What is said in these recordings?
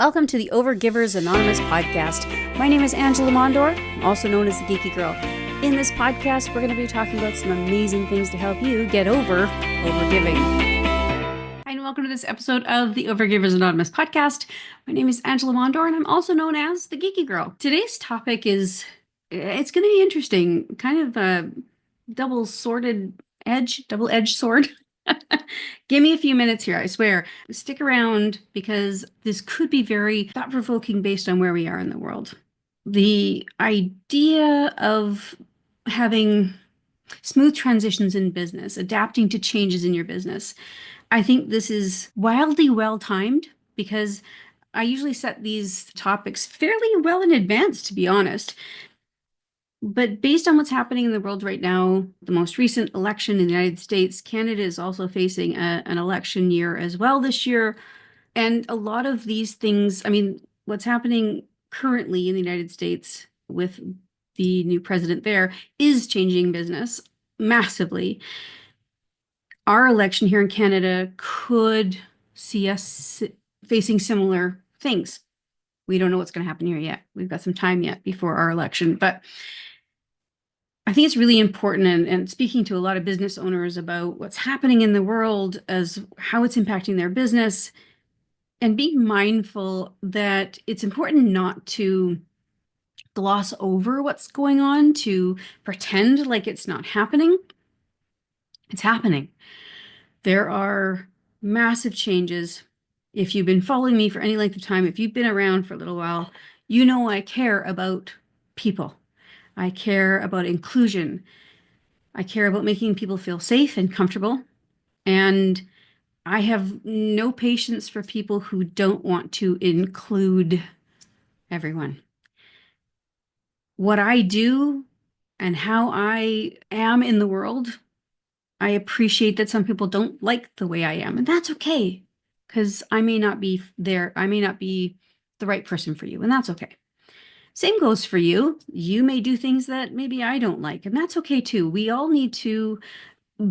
Welcome to the Overgivers Anonymous Podcast. My name is Angela Mondor, also known as the Geeky Girl. In this podcast, we're going to be talking about some amazing things to help you get over overgiving. Hi, and welcome to this episode of the Overgivers Anonymous Podcast. My name is Angela Mondor, and I'm also known as the Geeky Girl. Today's topic it's going to be interesting, kind of a double-edged sword. Give me a few minutes here, I swear. Stick around because this could be very thought-provoking based on where we are in the world. The idea of having smooth transitions in business, adapting to changes in your business. I think this is wildly well-timed because I usually set these topics fairly well in advance, to be honest. But based on what's happening in the world right now, the most recent election in the United States, Canada is also facing an election year as well this year. And a lot of these things, what's happening currently in the United States with the new president there is changing business massively. Our election here in Canada could see us facing similar things. We don't know what's going to happen here yet. We've got some time yet before our election, but I think it's really important, and speaking to a lot of business owners about what's happening in the world as how it's impacting their business, and being mindful that it's important not to gloss over what's going on, to pretend like it's not happening. It's happening. There are massive changes. If you've been following me for any length of time, if you've been around for a little while, you know I care about people. I care about inclusion. I care about making people feel safe and comfortable. And I have no patience for people who don't want to include everyone. What I do and how I am in the world, I appreciate that some people don't like the way I am. And that's okay, because I may not be there. I may not be the right person for you, and that's okay. Same goes for you. You may do things that maybe I don't like, and that's okay too. We all need to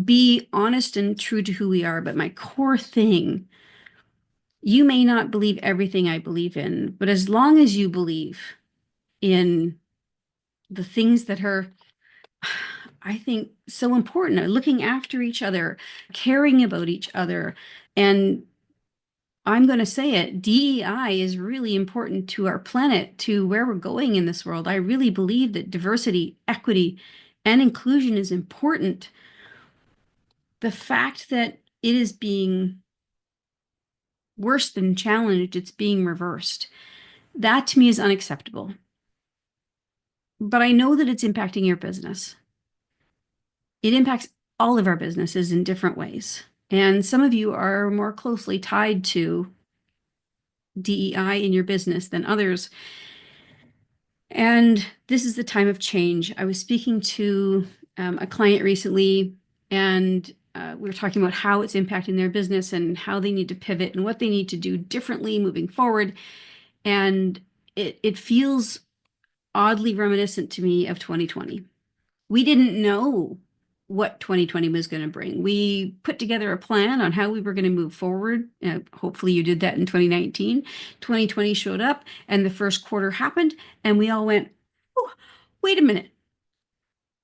be honest and true to who we are. But my core thing, you may not believe everything I believe in, but as long as you believe in the things that are, I think, so important, looking after each other, caring about each other, and I'm going to say it, DEI is really important to our planet, to where we're going in this world. I really believe that diversity, equity, and inclusion is important. The fact that it is being worse than challenged, it's being reversed. That to me is unacceptable. But I know that it's impacting your business. It impacts all of our businesses in different ways. And some of you are more closely tied to DEI in your business than others. And this is the time of change. I was speaking to a client recently, and we were talking about how it's impacting their business and how they need to pivot and what they need to do differently moving forward. And it feels oddly reminiscent to me of 2020. We didn't know what 2020 was going to bring. We put together a plan on how we were going to move forward. Hopefully you did that in 2019. 2020 showed up and the first quarter happened and we all went, oh, wait a minute.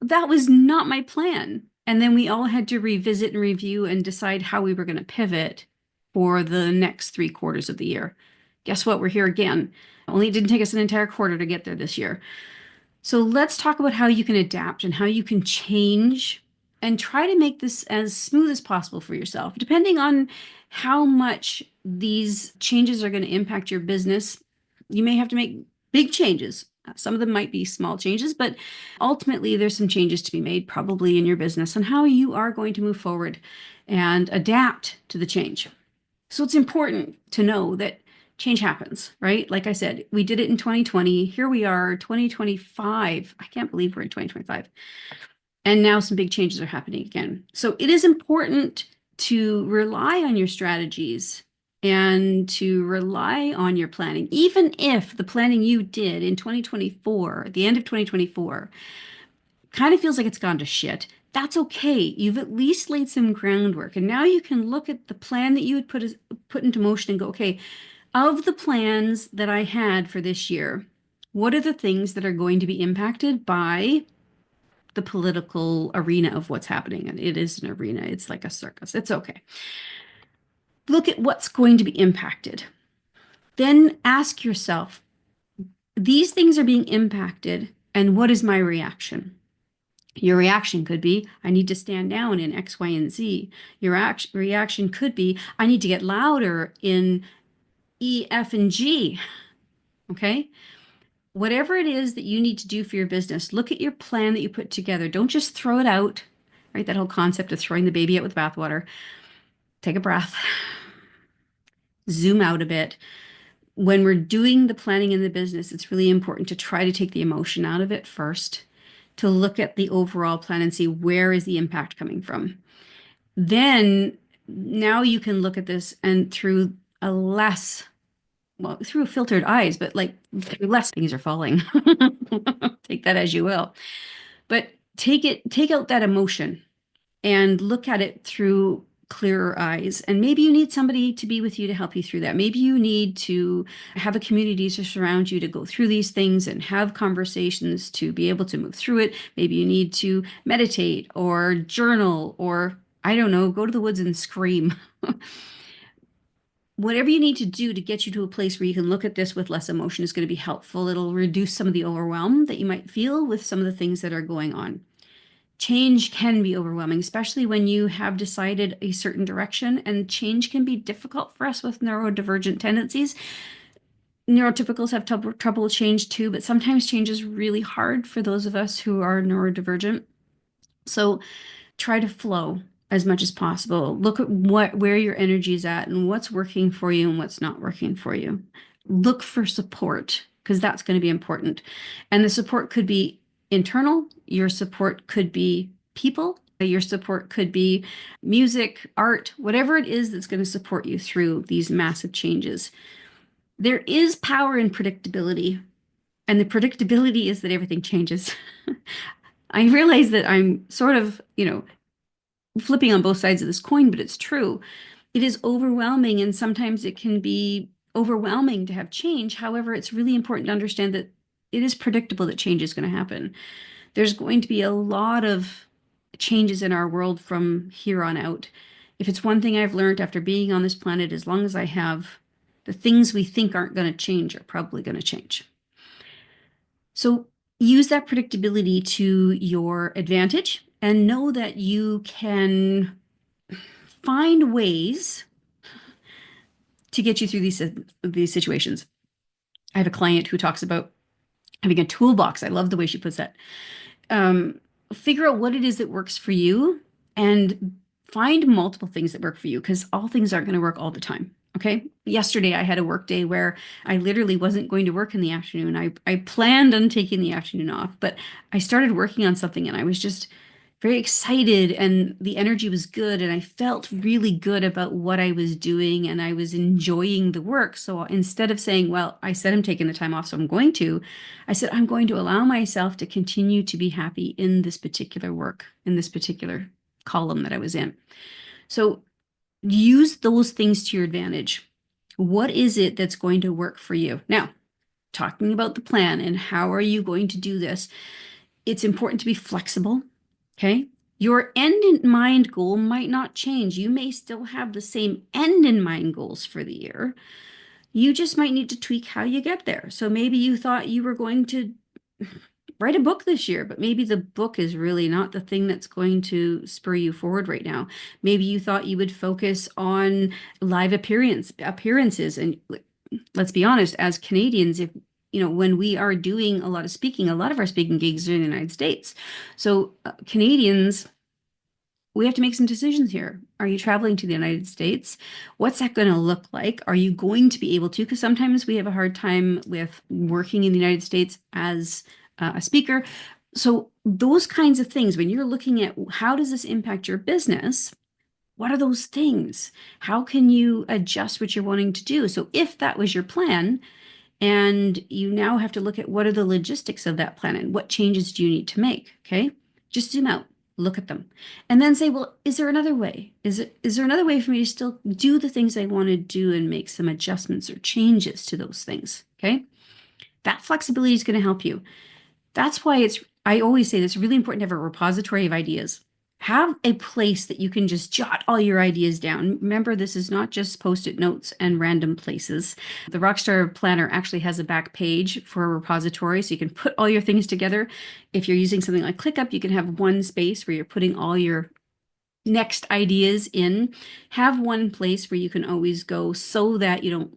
That was not my plan. And then we all had to revisit and review and decide how we were going to pivot for the next 3 quarters of the year. Guess what? We're here again. Only it didn't take us an entire quarter to get there this year. So let's talk about how you can adapt and how you can change and try to make this as smooth as possible for yourself. Depending on how much these changes are going to impact your business, you may have to make big changes. Some of them might be small changes, but ultimately there's some changes to be made probably in your business on how you are going to move forward and adapt to the change. So it's important to know that change happens, right? Like I said, we did it in 2020. Here we are, 2025. I can't believe we're in 2025. And now some big changes are happening again. So it is important to rely on your strategies and to rely on your planning, even if the planning you did in 2024, at the end of 2024, kind of feels like it's gone to shit. That's okay. You've at least laid some groundwork. And now you can look at the plan that you had put into motion and go, okay, Of the plans that I had for this year, what are the things that are going to be impacted by the political arena of what's happening? And it is an arena, it's like a circus. It's okay. Look at what's going to be impacted. Then ask yourself, these things are being impacted, and what is my reaction? Your reaction could be, I need to stand down in X, Y, and Z. Your reaction could be, I need to get louder in E, F, and G. Okay? Whatever it is that you need to do for your business, look at your plan that you put together. Don't just throw it out, right? That whole concept of throwing the baby out with bathwater. Take a breath, zoom out a bit. When we're doing the planning in the business, it's really important to try to take the emotion out of it first, to look at the overall plan and see where is the impact coming from. Then now you can look at this and through through filtered eyes, but like less things are falling. Take that as you will. But take out that emotion and look at it through clearer eyes. And maybe you need somebody to be with you to help you through that. Maybe you need to have a community to surround you to go through these things and have conversations to be able to move through it. Maybe you need to meditate or journal or, I don't know, go to the woods and scream. Whatever you need to do to get you to a place where you can look at this with less emotion is going to be helpful. It'll reduce some of the overwhelm that you might feel with some of the things that are going on. Change can be overwhelming, especially when you have decided a certain direction, and change can be difficult for us with neurodivergent tendencies. Neurotypicals have trouble with change too, but sometimes change is really hard for those of us who are neurodivergent. So try to flow as much as possible. Look at where your energy is at and what's working for you and what's not working for you. Look for support because that's going to be important. And the support could be internal. Your support could be people. Your support could be music, art, whatever it is that's going to support you through these massive changes. There is power in predictability, and the predictability is that everything changes. I realize that I'm sort of, flipping on both sides of this coin, but it's true. It is overwhelming, and sometimes it can be overwhelming to have change. However, it's really important to understand that it is predictable that change is going to happen. There's going to be a lot of changes in our world from here on out. If it's one thing I've learned after being on this planet, as long as I have, the things we think aren't going to change are probably going to change. So use that predictability to your advantage and know that you can find ways to get you through these situations. I have a client who talks about having a toolbox. I love the way she puts that. Figure out what it is that works for you and find multiple things that work for you, because all things aren't going to work all the time. Okay. Yesterday I had a work day where I literally wasn't going to work in the afternoon. I planned on taking the afternoon off, but I started working on something and I was just very excited and the energy was good and I felt really good about what I was doing and I was enjoying the work. So instead of saying, well, I said I'm taking the time off, so I'm going to, I said, I'm going to allow myself to continue to be happy in this particular work, in this particular column that I was in. So use those things to your advantage. What is it that's going to work for you? Now, talking about the plan and how are you going to do this, it's important to be flexible. Okay. Your end in mind goal might not change. You may still have the same end in mind goals for the year. You just might need to tweak how you get there. So maybe you thought you were going to write a book this year, but maybe the book is really not the thing that's going to spur you forward right now. Maybe you thought you would focus on live appearances. And let's be honest, as Canadians, if when we are doing a lot of speaking, a lot of our speaking gigs are in the United States. So Canadians, we have to make some decisions here. Are you traveling to the United States? What's that going to look like? Are you going to be able to? Because sometimes we have a hard time with working in the United States as a speaker. So those kinds of things, when you're looking at how does this impact your business, what are those things? How can you adjust what you're wanting to do? So if that was your plan, and you now have to look at what are the logistics of that plan and what changes do you need to make, okay? Just zoom out. Look at them. And then say, well, is there another way? Is there another way for me to still do the things I want to do and make some adjustments or changes to those things? Okay. That flexibility is going to help you. That's why I always say it's really important to have a repository of ideas. Have a place that you can just jot all your ideas down. Remember, this is not just post-it notes and random places. The Rockstar Planner actually has a back page for a repository, so you can put all your things together. If you're using something like ClickUp, you can have one space where you're putting all your next ideas in. Have one place where you can always go so that you don't,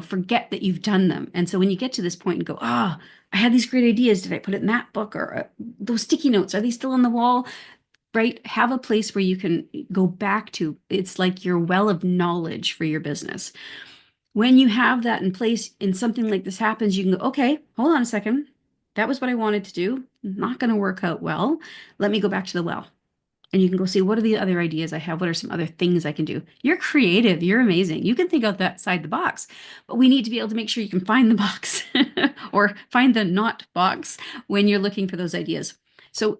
forget that you've done them. And so when you get to this point and go, I had these great ideas. Did I put it in that book or those sticky notes? Are they still on the wall? Right? Have a place where you can go back to. It's like your well of knowledge for your business. When you have that in place and something like this happens, you can go, okay, hold on a second. That was what I wanted to do. Not going to work out well. Let me go back to the well. And you can go see, what are the other ideas I have? What are some other things I can do? You're creative. You're amazing. You can think outside the box, but we need to be able to make sure you can find the box or find the not box when you're looking for those ideas. So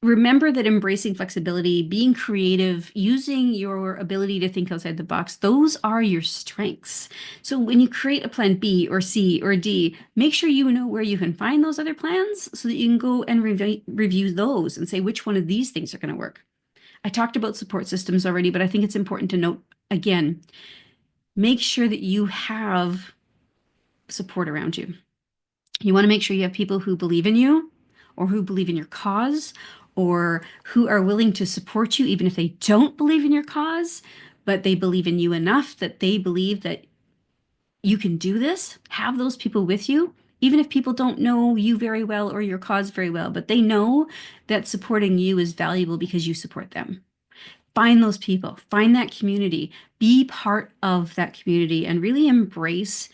remember that embracing flexibility, being creative, using your ability to think outside the box, those are your strengths. So when you create a plan B or C or D, make sure you know where you can find those other plans so that you can go and review those and say which one of these things are going to work. I talked about support systems already, but I think it's important to note again, make sure that you have support around you. You want to make sure you have people who believe in you or who believe in your cause or who are willing to support you, even if they don't believe in your cause, but they believe in you enough that they believe that you can do this. Have those people with you, even if people don't know you very well or your cause very well, but they know that supporting you is valuable because you support them. Find those people, find that community, be part of that community, and really embrace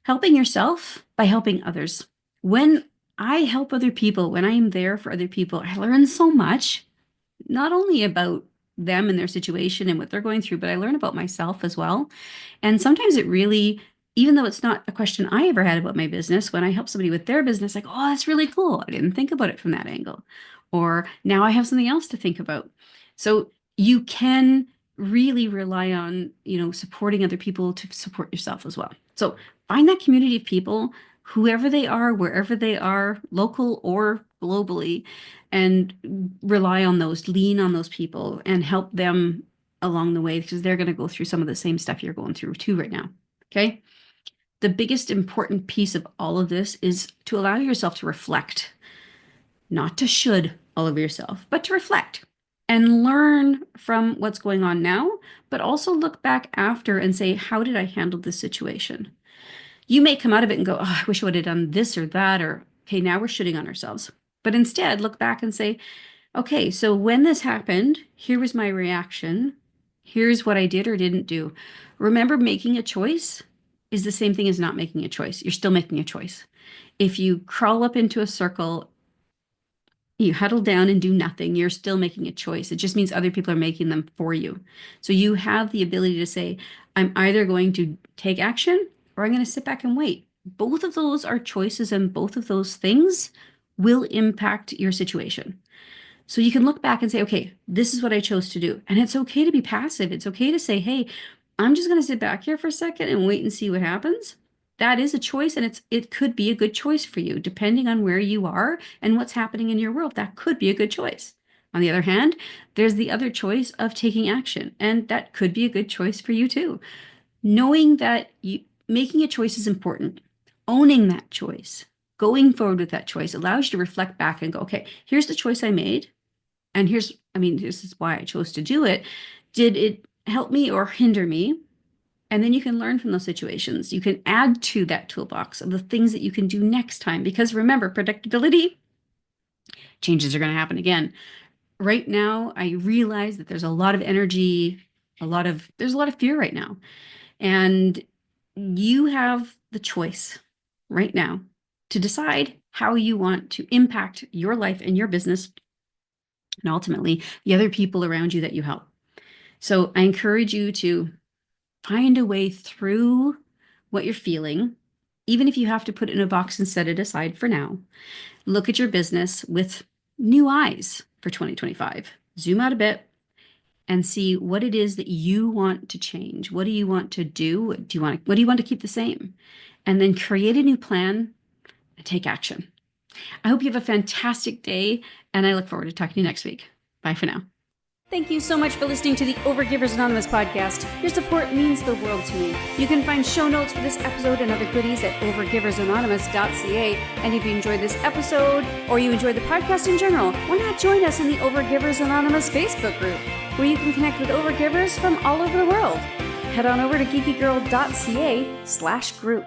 helping yourself by helping others. When I help other people, when I'm there for other people, I learn so much, not only about them and their situation and what they're going through, but I learn about myself as well. And sometimes it really, even though it's not a question I ever had about my business, when I help somebody with their business, like, oh, that's really cool. I didn't think about it from that angle. Or now I have something else to think about. So you can really rely on, supporting other people to support yourself as well. So find that community of people, whoever they are, wherever they are, local or globally, and rely on those, lean on those people and help them along the way because they're going to go through some of the same stuff you're going through too right now. Okay. The biggest important piece of all of this is to allow yourself to reflect, not to should all over yourself, but to reflect and learn from what's going on now, but also look back after and say, how did I handle this situation? You may come out of it and go, oh, I wish I would have done this or that, or, okay, now we're shitting on ourselves. But instead, look back and say, okay, so when this happened, here was my reaction. Here's what I did or didn't do. Remember, making a choice is the same thing as not making a choice. You're still making a choice. If you crawl up into a circle, you huddle down and do nothing, you're still making a choice. It just means other people are making them for you. So you have the ability to say, I'm either going to take action or I'm going to sit back and wait. Both of those are choices, and both of those things will impact your situation. So you can look back and say, okay, this is what I chose to do. And it's okay to be passive. It's okay to say, hey, I'm just going to sit back here for a second and wait and see what happens. That is a choice, and it could be a good choice for you, depending on where you are and what's happening in your world. That could be a good choice. On the other hand, there's the other choice of taking action, and that could be a good choice for you too. Knowing that making a choice is important, owning that choice, going forward with that choice allows you to reflect back and go, okay, here's the choice I made, and this is why I chose to do it. Did it help me or hinder me? And then you can learn from those situations. You can add to that toolbox of the things that you can do next time. Because remember, predictability, changes are going to happen again. Right now, I realize that there's a lot of energy, there's a lot of fear right now. And you have the choice right now to decide how you want to impact your life and your business, and ultimately the other people around you that you help. So I encourage you to find a way through what you're feeling, even if you have to put it in a box and set it aside for now. Look at your business with new eyes. for 2025. Zoom out a bit and see what it is that you want to change. What do you want to do? What do you want to keep the same? And then create a new plan and take action. I hope you have a fantastic day, and I look forward to talking to you next week. Bye for now. Thank you so much for listening to the Overgivers Anonymous Podcast. Your support means the world to me. You can find show notes for this episode and other goodies at overgiversanonymous.ca. And if you enjoyed this episode or you enjoyed the podcast in general, why not join us in the Overgivers Anonymous Facebook group, where you can connect with overgivers from all over the world. Head on over to geekygirl.ca/group.